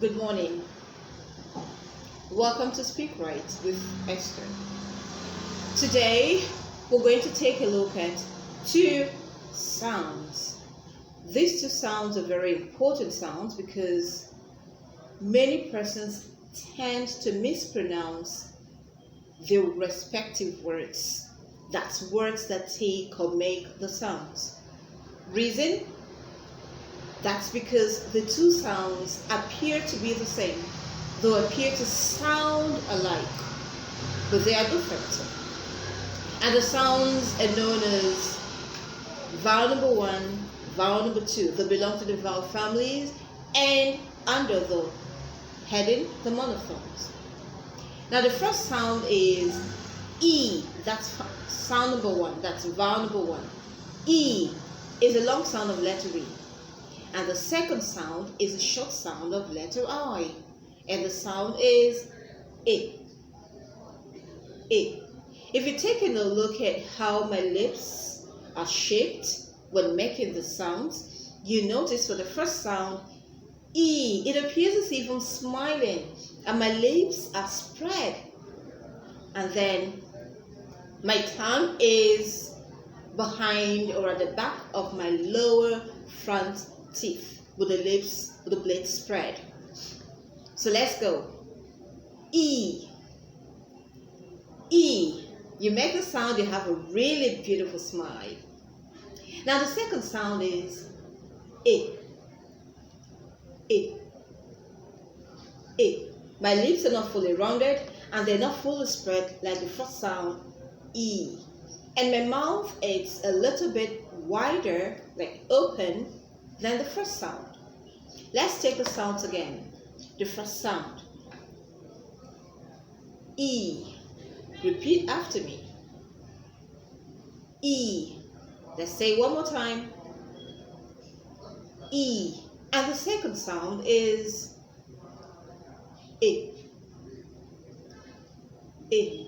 Good morning. Welcome to Speak Right with Esther. Today, we're going to take a look at two sounds. These two sounds are very important sounds because many persons tend to mispronounce their respective words. That's words that take or make the sounds. Reason? That's because the two sounds appear to be the same. They appear to sound alike, but they are different. And the sounds are known as vowel number one, vowel number two. They belong to the vowel families and under the heading, the monophones. Now the first sound is E. That's sound number one. That's vowel number one. E is a long sound of letter E. And the second sound is a short sound of letter I. And the sound is I. I. If you're taking a look at how my lips are shaped when making the sounds, you notice for the first sound, E, it appears as if I'm smiling and my lips are spread. And then my tongue is behind or at the back of my lower front teeth with the blades spread. So let's go. E. E. You make the sound, you have a really beautiful smile. Now the second sound is I. I. I. My lips are not fully rounded and they're not fully spread like the first sound, E. And my mouth is a little bit wider, like open, than the first sound. Let's take the sounds again. The first sound, E. Repeat after me. E. Let's say one more time. E. And the second sound is I. I.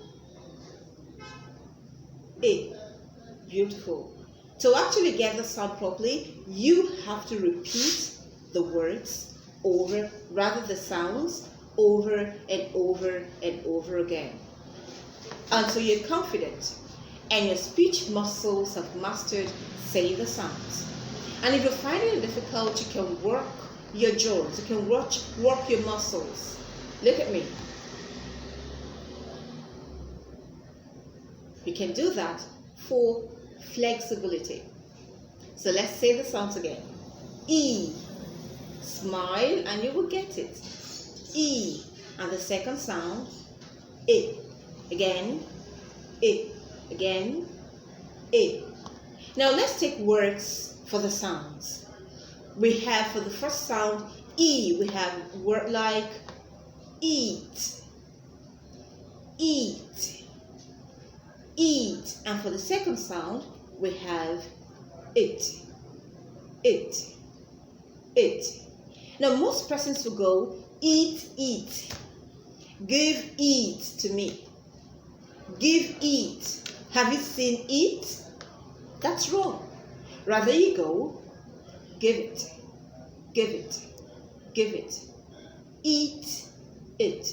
I. Beautiful. To actually get the sound properly, you have to repeat the words over, rather the sounds, over and over and over again until you're confident and your speech muscles have mastered saying the sounds. And if you're finding it difficult, you can work your jaws, you can work your muscles. Look at me. You can do that for flexibility. So let's say the sounds again. E. Smile and you will get it. E. And the second sound, I. Again, I. Again, I. Now let's take words for the sounds. We have for the first sound, E, we have word like eat, eat, eat. And for the second sound, we have it, it, it. Now most persons will go, eat, eat. Give eat to me. Give eat. Have you seen eat? That's wrong. Rather you go, give it, give it, give it. Eat it,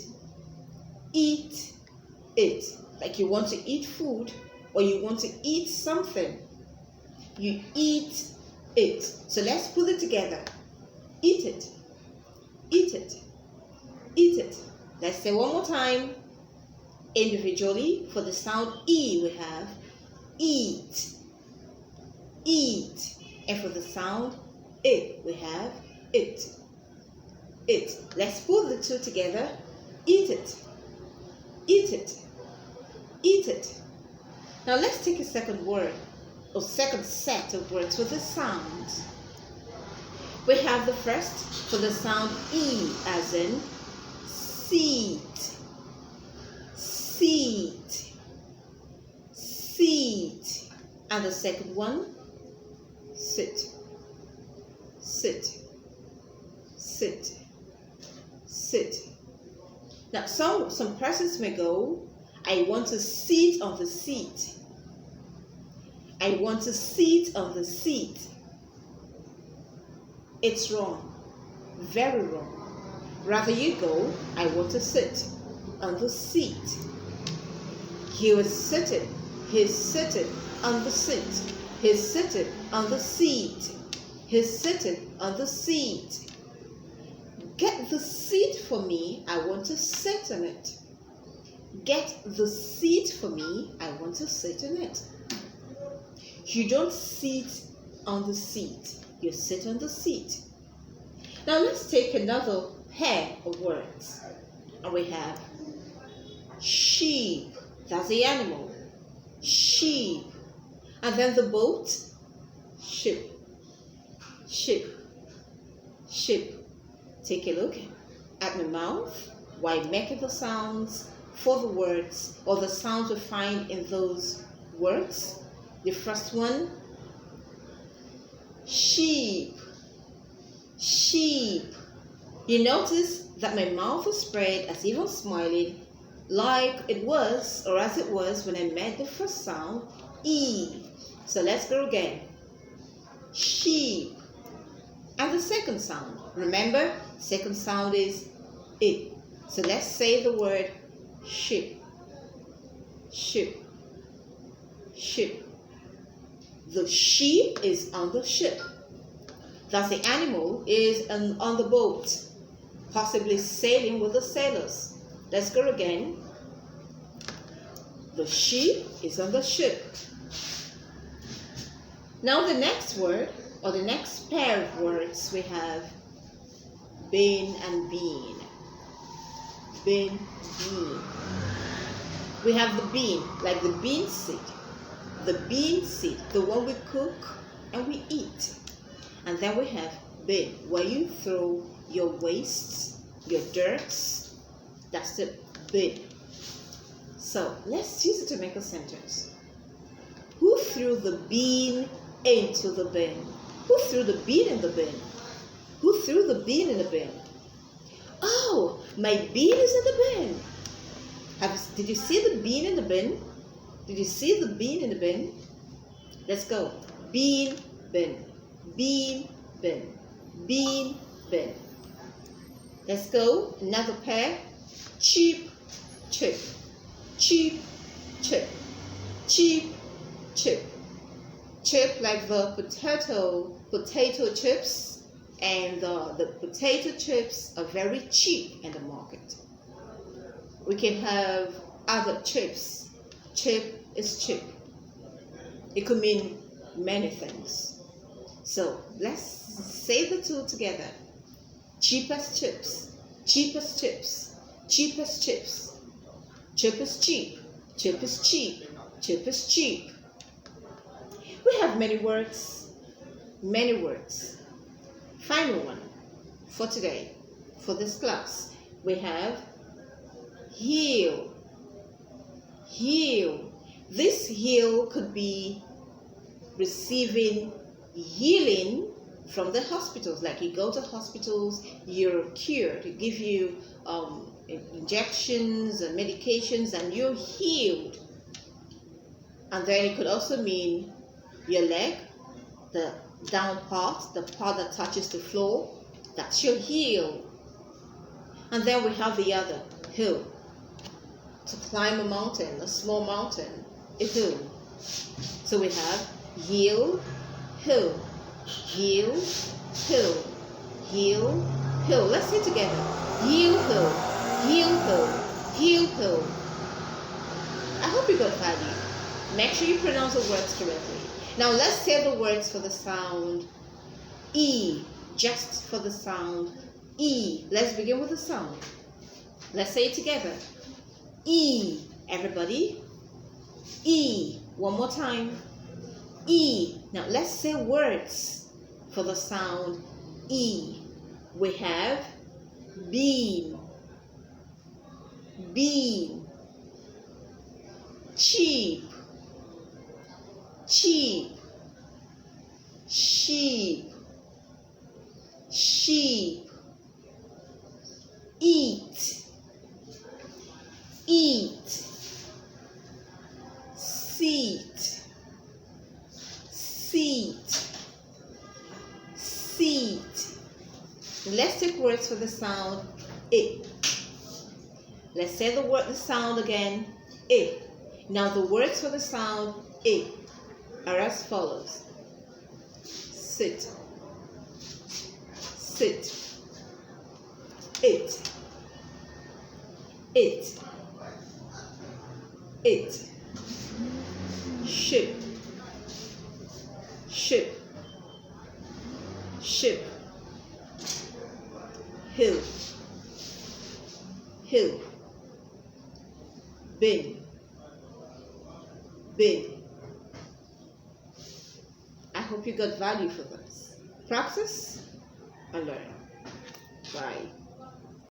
eat it. Like you want to eat food or you want to eat something. You eat it. So let's put it together. Eat it, eat it, eat it. Let's say one more time. Individually, for the sound E, we have eat, eat. And for the sound I, we have it, it. Let's put the two together. Eat it, eat it, eat it. Now let's take a second word, or second set of words with the sounds. We have the first for the sound E, as in seat, seat, seat. And the second one, sit, sit, sit, sit. Now some persons may go, I want to sit on the seat. I want to sit on the seat. It's wrong. Very wrong. Rather you go, I want to sit on the seat. He was sitting. He's sitting on the seat. He's sitting on the seat. He's sitting on the seat. Get the seat for me. I want to sit on it. Get the seat for me. I want to sit in it. You don't sit on the seat. You sit on the seat. Now let's take another pair of words. And we have sheep. That's the animal. Sheep. And then the boat. Ship. Ship. Ship. Take a look at my mouth while making the sounds for the words or the sounds we find in those words. The first one, sheep. Sheep. You notice that my mouth is spread as if I'm smiling, like it was or as it was when I made the first sound, E. So let's go again. Sheep. And the second sound, remember, second sound is I. So let's say the word ship. Ship. Ship. The sheep is on the ship. Thus the animal is on the boat, possibly sailing with the sailors. Let's go again. The sheep is on the ship. Now the next word, or the next pair of words, we have bin and bean. Bin, bean. We have the bean, like the bean seed. The bean seed, the one we cook and we eat. And then we have bin, where you throw your wastes, your dirts. That's the bin. So let's use it to make a sentence. Who threw the bean into the bin? Who threw the bean in the bin? Who threw the bean in the bin? Oh, my bean is in the bin. Did you see the bean in the bin? Did you see the bean in the bin? Let's go. Bean, bin. Bean, bin. Bean, bin. Let's go. Another pair. Cheap, chip. Cheap, chip. Cheap, chip. Chip like the potato chips, and the potato chips are very cheap in the market. We can have other chips. Chip is cheap. It could mean many things. So let's say the two together. Cheapest chips. Cheapest chips. Cheapest chips. Chip is cheap. Chip is cheap. Chip is cheap. We have many words. Many words. Final one for today, for this class. We have heal. Heal. This heal could be receiving healing from the hospitals. Like you go to hospitals, you're cured. They give you injections and medications and you're healed. And then it could also mean your leg, the down part, the part that touches the floor, that's your heel. And then we have the other, hill. To climb a mountain, a small mountain, a hill. So we have heel, hill, heel, hill, heel, hill. Let's say it together. Heel, hill, heel, hill, heel, hill. I hope you got value. Make sure you pronounce the words correctly. Now let's say the words for the sound E, just for the sound E. Let's begin with the sound. Let's say it together. E, everybody. E, one more time. E. Now let's say words for the sound E. We have bean, bean, cheap, cheap, sheep, sheep, eat, eat, seat, seat, seat. Let's take words for the sound I. Let's say the sound again, I. Now the words for the sound I are as follows. Sit, sit, it, it, it, ship, ship, ship, hill, hill, bin, bin. I hope you got value for this. Practice and learn. Bye.